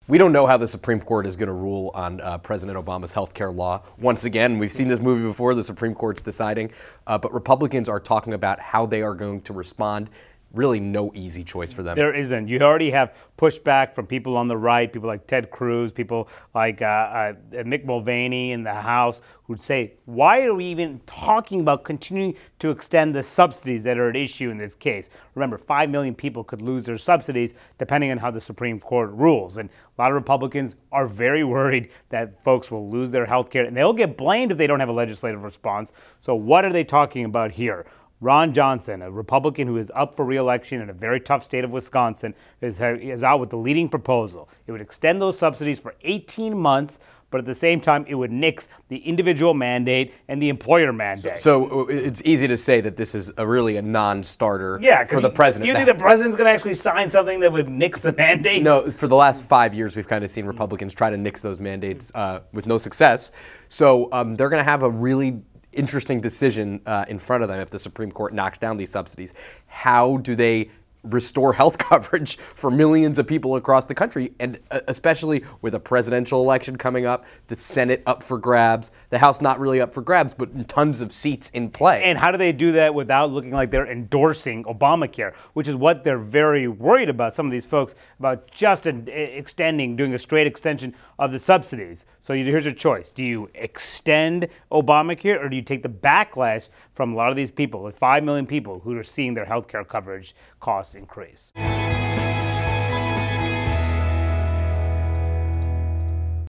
We don't know how the Supreme Court is going to rule on President Obama's health care law. Once again, we've seen this movie before, the Supreme Court's deciding, but Republicans are talking about how they are going to respond. Really no easy choice for them. There isn't. You already have pushback from people on the right, people like Ted Cruz, people like Mick Mulvaney in the House, who'd say, why are we even talking about continuing to extend the subsidies that are at issue in this case? Remember, 5 million people could lose their subsidies depending on how the Supreme Court rules. And a lot of Republicans are very worried that folks will lose their health care, and they'll get blamed if they don't have a legislative response. So what are they talking about here? Ron Johnson, a Republican who is up for re-election in a very tough state of Wisconsin, is out with the leading proposal. It would extend those subsidies for 18 months, but at the same time, it would nix the individual mandate and the employer mandate. So it's easy to say that this is really a non-starter for the president. You think the president's going to actually sign something that would nix the mandates? No, for the last 5 years, we've kind of seen Republicans try to nix those mandates with no success. So they're going to have a really interesting decision in front of them if the Supreme Court knocks down these subsidies. How do they restore health coverage for millions of people across the country, and especially with a presidential election coming up, the Senate up for grabs, the House not really up for grabs, but tons of seats in play. And how do they do that without looking like they're endorsing Obamacare, which is what they're very worried about, some of these folks, about just doing a straight extension of the subsidies. So here's your choice. Do you extend Obamacare, or do you take the backlash from a lot of these people, like 5 million people who are seeing their health care coverage costs increase?